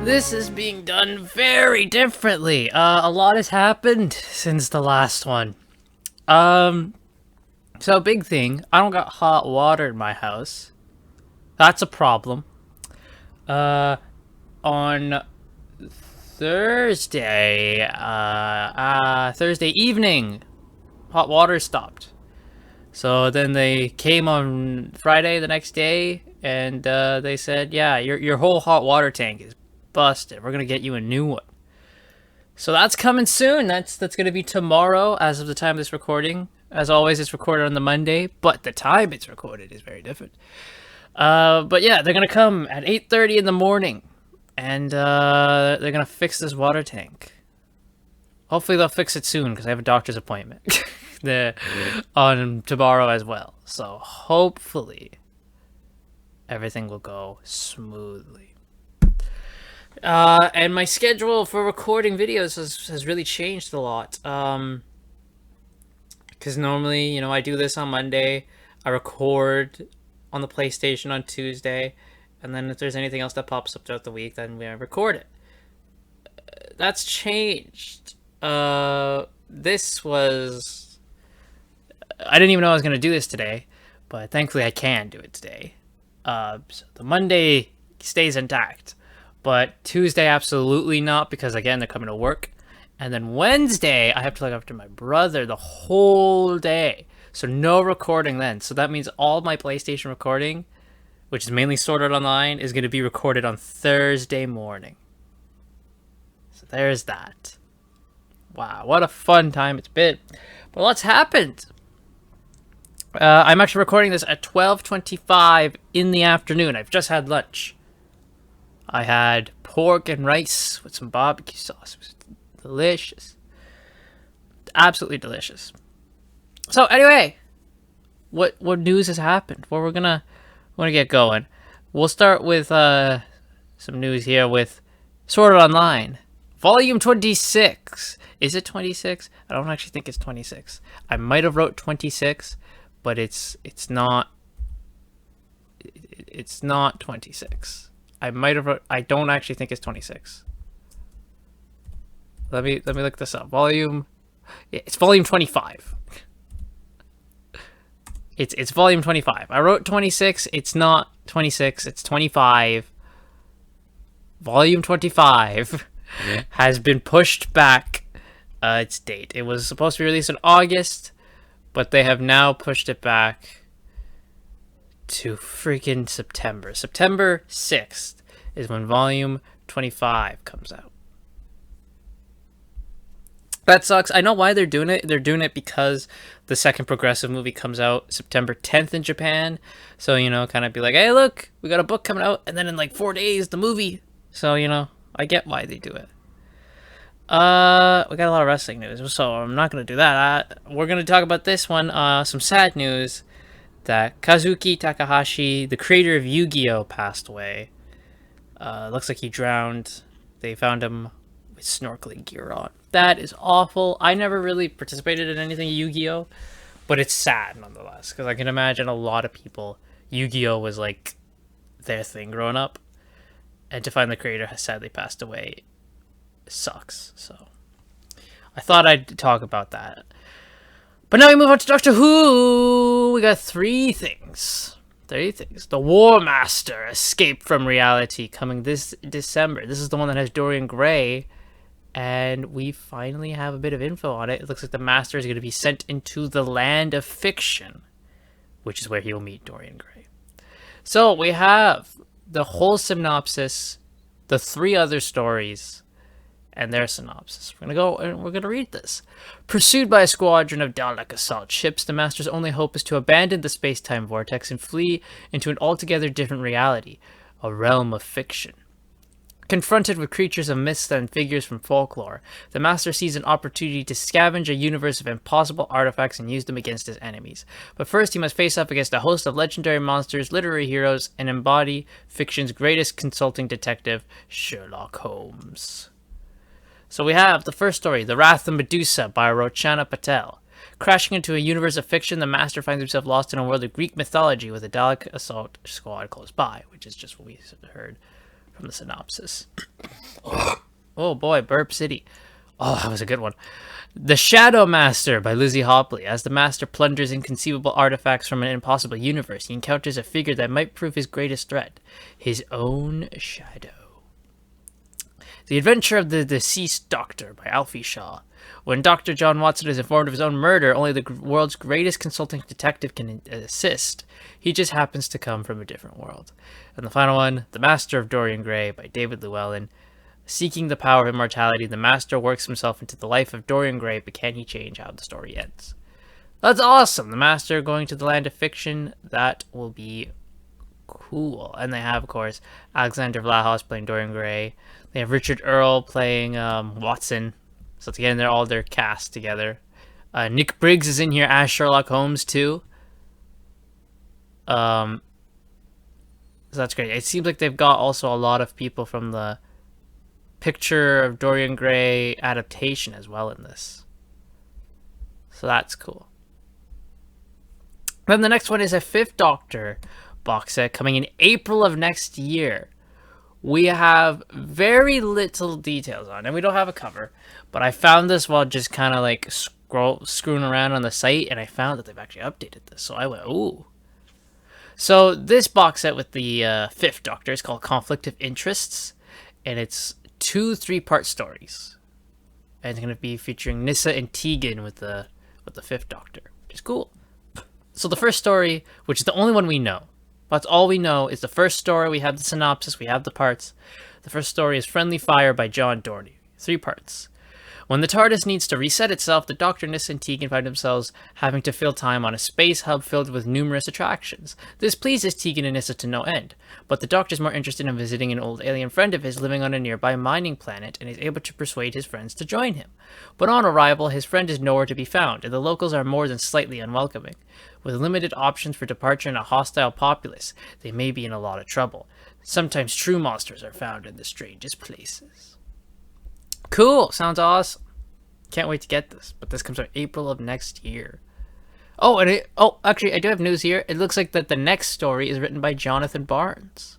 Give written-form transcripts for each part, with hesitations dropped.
This is being done very differently. A lot has happened since the last one. So big thing, I don't got hot water in my house. That's a problem. On Thursday evening, hot water stopped. So then they came on Friday the next day, and they said, yeah, your whole hot water tank is busted. We're gonna get you a new one. So that's coming soon. That's gonna be tomorrow, as of the time of this recording. As always, it's recorded on the Monday, but the time it's recorded is very different. But yeah, they're gonna come at 8:30 in the morning, and they're gonna fix this water tank. Hopefully they'll fix it soon because I have a doctor's appointment on tomorrow as well. So hopefully everything will go smoothly. And my schedule for recording videos has really changed a lot. Because normally, I do this on Monday. I record on the PlayStation on Tuesday. And then if there's anything else that pops up throughout the week, then we record it. That's changed. This was... I didn't even know I was going to do this today. But thankfully I can do it today. So the Monday stays intact. But Tuesday, absolutely not, because, again, they're coming to work. And then Wednesday, I have to look after my brother the whole day. So no recording then. So that means all my PlayStation recording, which is mainly sorted online, is going to be recorded on Thursday morning. So there's that. Wow, what a fun time it's been. But what's happened? I'm actually recording this at 12:25 in the afternoon. I've just had lunch. I had pork and rice with some barbecue sauce. It was delicious. Absolutely delicious. So anyway, what news has happened? Well, we're gonna get going. We'll start with some news here with Sword Art Online. Volume 26. Is it 26? I don't actually think it's 26. I might have wrote 26, but it's not 26. I might have wrote, I don't actually think it's 26. Let me look this up. It's volume 25. It's volume 25. I wrote 26. It's not 26. It's 25. Volume 25 has been pushed back its date. It was supposed to be released in August, but they have now pushed it back to freaking September. September 6th is when volume 25 comes out. That sucks. I know why they're doing it. They're doing it because the second Progressive movie comes out September 10th in Japan. So, kind of be like, hey, look, we got a book coming out. And then in like 4 days, the movie. So, I get why they do it. We got a lot of wrestling news. So I'm not going to do that. We're going to talk about this one. Some sad news that Kazuki Takahashi, the creator of Yu-Gi-Oh, passed away. Looks like he drowned. They found him with snorkeling gear on. That is awful. I never really participated in anything Yu-Gi-Oh, but it's sad nonetheless, because I can imagine a lot of people, Yu-Gi-Oh was like their thing growing up, and to find the creator has sadly passed away sucks. So I thought I'd talk about that. But now we move on to Doctor Who. We got three things. The War Master Escape from Reality coming this December. This is the one that has Dorian Gray, and we finally have a bit of info on it. It looks like the Master is going to be sent into the land of fiction, which is where he will meet Dorian Gray. So we have the whole synopsis, the three other stories, and their synopsis. We're going to go and we're going to read this. Pursued by a squadron of Dalek assault ships, the Master's only hope is to abandon the space-time vortex and flee into an altogether different reality, a realm of fiction. Confronted with creatures of myths and figures from folklore, the Master sees an opportunity to scavenge a universe of impossible artifacts and use them against his enemies. But first, he must face up against a host of legendary monsters, literary heroes, and embody fiction's greatest consulting detective, Sherlock Holmes. So we have the first story, The Wrath of Medusa by Rochana Patel. Crashing into a universe of fiction, the Master finds himself lost in a world of Greek mythology with a Dalek assault squad close by, which is just what we heard from the synopsis. Oh boy, Burp City. Oh, that was a good one. The Shadow Master by Lizzie Hopley. As the Master plunders inconceivable artifacts from an impossible universe, he encounters a figure that might prove his greatest threat, his own shadow. The Adventure of the Deceased Doctor by Alfie Shaw. When Dr. John Watson is informed of his own murder, only the world's greatest consulting detective can assist. He just happens to come from a different world. And the final one, The Master of Dorian Gray by David Llewellyn. Seeking the power of immortality, the Master works himself into the life of Dorian Gray, but can he change how the story ends? That's awesome! The Master going to the land of fiction, that will be cool. And they have, of course, Alexander Vlahos playing Dorian Gray. They have Richard Earle playing Watson. So again, they're all their cast together. Nick Briggs is in here as Sherlock Holmes too. So that's great. It seems like they've got also a lot of people from the Picture of Dorian Gray adaptation as well in this. So that's cool. Then the next one is a Fifth Doctor box set coming in April of next year. We have very little details on it, and we don't have a cover, but I found this while just kind of like screwing around on the site, and I found that they've actually updated this, so I went, ooh. So this box set with the Fifth Doctor is called Conflict of Interests, and it's 2 3-part stories, and it's going to be featuring Nyssa and Tegan with the Fifth Doctor, which is cool. So the first story, which is the only one we know, that's all we know, is the first story. We have the synopsis, we have the parts. The first story is Friendly Fire by John Dorney. 3 parts. When the TARDIS needs to reset itself, the Doctor, Nyssa, and Tegan find themselves having to fill time on a space hub filled with numerous attractions. This pleases Tegan and Nyssa to no end, but the Doctor's more interested in visiting an old alien friend of his living on a nearby mining planet and is able to persuade his friends to join him. But on arrival, his friend is nowhere to be found, and the locals are more than slightly unwelcoming. With limited options for departure and a hostile populace, they may be in a lot of trouble. Sometimes true monsters are found in the strangest places. Cool! Sounds awesome. Can't wait to get this. But this comes out April of next year. Oh, and actually, I do have news here. It looks like that the next story is written by Jonathan Barnes.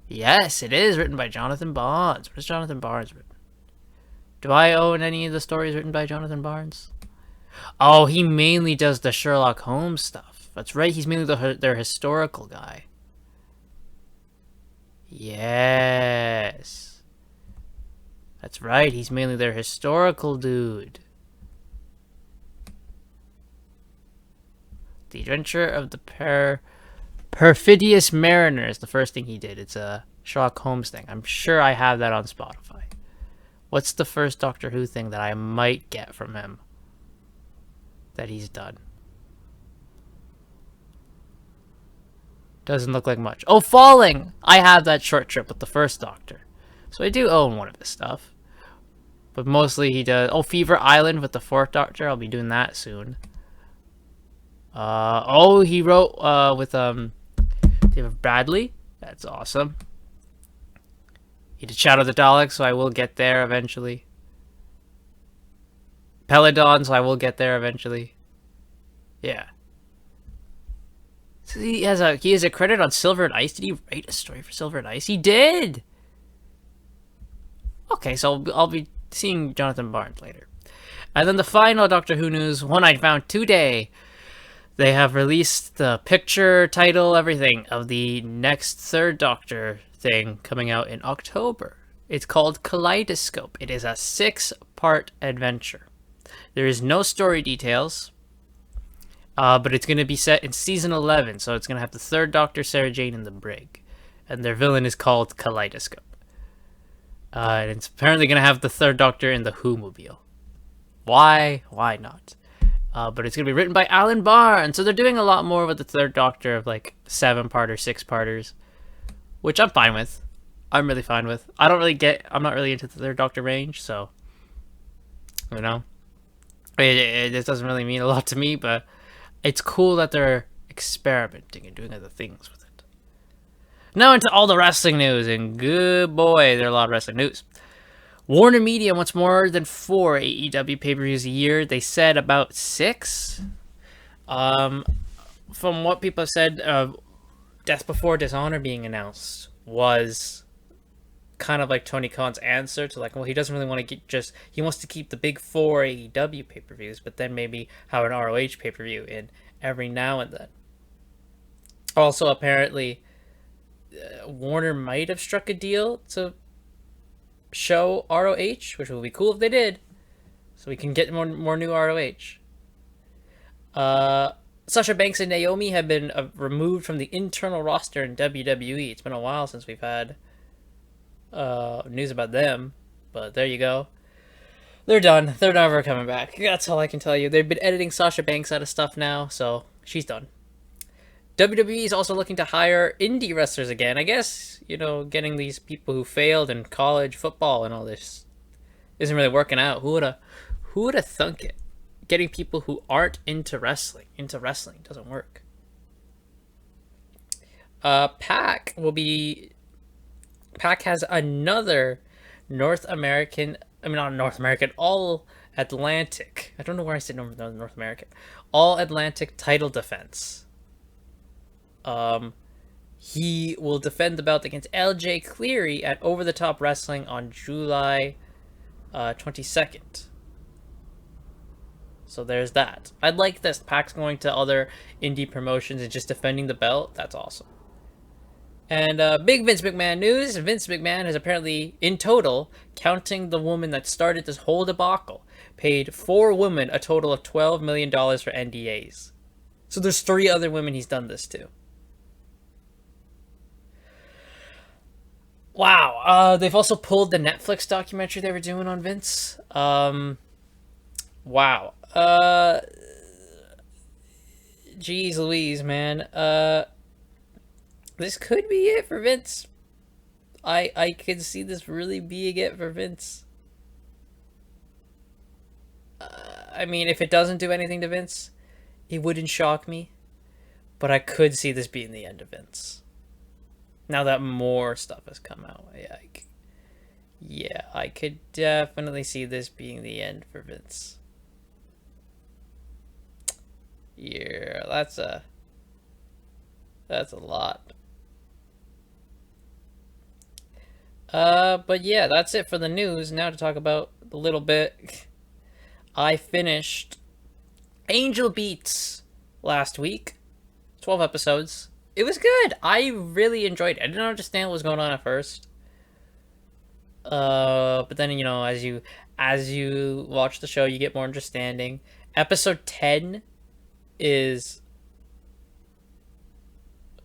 Yes, it is written by Jonathan Barnes. What has Jonathan Barnes written? Do I own any of the stories written by Jonathan Barnes? Oh, he mainly does the Sherlock Holmes stuff. That's right, he's mainly their historical guy. Yes. That's right, he's mainly their historical dude. The Adventure of the Perfidious Mariner is the first thing he did. It's a Sherlock Holmes thing. I'm sure I have that on Spotify. What's the first Doctor Who thing that I might get from him that he's done? Doesn't look like much. Oh, Falling! I have that short trip with the first Doctor. So I do own one of his stuff. But mostly he does... Oh, Fever Island with the fourth Doctor. I'll be doing that soon. Oh, he wrote with David Bradley. That's awesome. He did Shadow of the Daleks, so I will get there eventually. Peladon, so I will get there eventually. Yeah. So he has a credit on Silver and Ice. Did he write a story for Silver and Ice? He did. Okay, so I'll be seeing Jonathan Barnes later. And then the final Doctor Who news, one I found today. They have released the picture, title, everything of the next third Doctor thing coming out in October. It's called Kaleidoscope. It is a 6-part adventure. There is no story details, but it's going to be set in season 11, so it's going to have the third Doctor, Sarah Jane, and the Brig. And their villain is called Kaleidoscope. And it's apparently going to have the third Doctor in the Who-mobile. Why? Why not? But it's going to be written by Alan Barnes. So they're doing a lot more with the third Doctor of like 7-part or 6-parters. which I'm fine with. I'm really fine with. I'm not really into their Doctor Range, so you know, it doesn't really mean a lot to me. But it's cool that they're experimenting and doing other things with it. Now into all the wrestling news, and good boy, there are a lot of wrestling news. Warner Media wants more than 4 AEW pay-per-views a year. They said about 6. From what people have said, Death Before Dishonor being announced was kind of like Tony Khan's answer to like, well, he doesn't really want to he wants to keep the big 4 AEW pay-per-views, but then maybe have an ROH pay-per-view in every now and then. Also, apparently, Warner might have struck a deal to show ROH, which would be cool if they did, so we can get more new ROH. Sasha Banks and Naomi have been removed from the internal roster in WWE. It's been a while since we've had news about them, but there you go. They're done. They're never coming back. That's all I can tell you. They've been editing Sasha Banks out of stuff now, so she's done. WWE is also looking to hire indie wrestlers again. I guess, getting these people who failed in college football and all this isn't really working out. Who would have thunk it? Getting people who aren't into wrestling doesn't work. PAC has another all Atlantic. I don't know where I said North American. All Atlantic title defense. He will defend the belt against LJ Cleary at Over the Top Wrestling on July 22nd. So there's that. I'd like this. PAC's going to other indie promotions and just defending the belt. That's awesome. And big Vince McMahon news. Vince McMahon has apparently, in total, counting the woman that started this whole debacle, paid 4 women a total of $12 million for NDAs. So there's 3 other women he's done this to. Wow. They've also pulled the Netflix documentary they were doing on Vince. Wow. Jeez Louise, man. This could be it for Vince. I could see this really being it for Vince. I mean, if it doesn't do anything to Vince, it wouldn't shock me. But I could see this being the end of Vince. Now that more stuff has come out. Yeah, I could definitely see this being the end for Vince. Yeah, that's a lot. But yeah, that's it for the news. Now to talk about a little bit. I finished Angel Beats last week. 12 episodes. It was good. I really enjoyed it. I didn't understand what was going on at first. But then, as you watch the show, you get more understanding. Episode 10 is,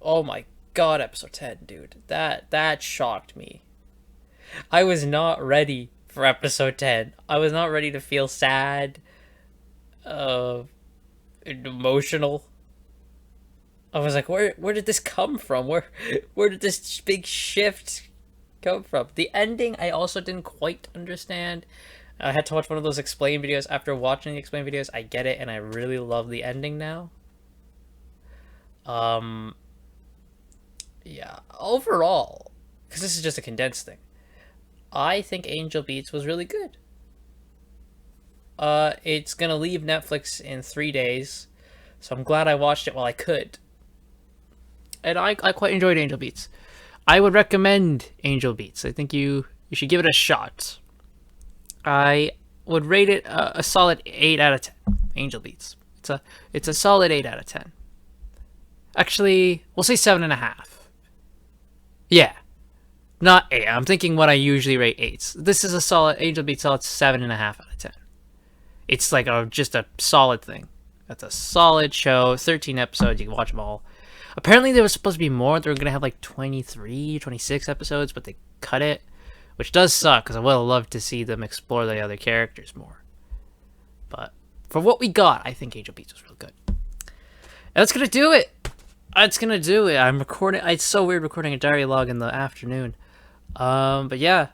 oh my god, episode 10, dude. That shocked me. I was not ready for episode 10. I was not ready to feel sad, emotional. I was like, where did this come from? Where did this big shift come from? The ending, I also didn't quite understand. I had to watch one of those explain videos. After watching the explain videos, I get it, and I really love the ending now. Yeah, overall, because this is just a condensed thing, I think Angel Beats was really good. It's gonna leave Netflix in 3 days, so I'm glad I watched it while I could. And I quite enjoyed Angel Beats. I would recommend Angel Beats. I think you should give it a shot. I would rate it a solid 8 out of 10. Angel Beats. It's a solid 8 out of 10. Actually, we'll say 7.5. Yeah, not 8. I'm thinking what I usually rate 8s. This is a solid Angel Beats. Solid 7.5 out of 10. It's like just a solid thing. That's a solid show. 13 episodes. You can watch them all. Apparently there was supposed to be more. They were going to have like 23, 26 episodes, but they cut it, which does suck because I would have loved to see them explore the other characters more. But for what we got, I think Angel Beats was real good. And that's going to do it. It's gonna do it. I'm recording. It's so weird recording a diary log in the afternoon. But yeah,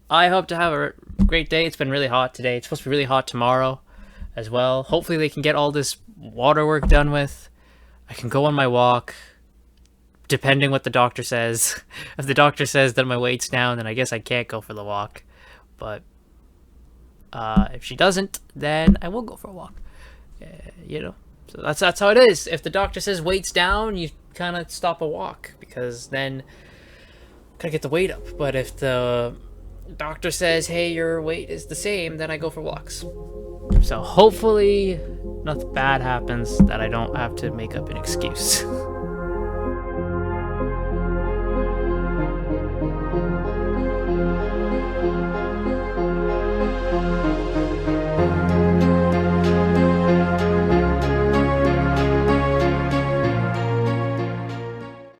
I hope to have a great day. It's been really hot today. It's supposed to be really hot tomorrow as well. Hopefully they can get all this water work done with. I can go on my walk, depending what the doctor says. If the doctor says that my weight's down, then I guess I can't go for the walk. But if she doesn't, then I will go for a walk. You know, so that's how it is. If the doctor says weight's down, you kind of stop a walk because then gotta get the weight up. But if the doctor says, hey, your weight is the same, then I go for walks. So hopefully nothing bad happens that I don't have to make up an excuse.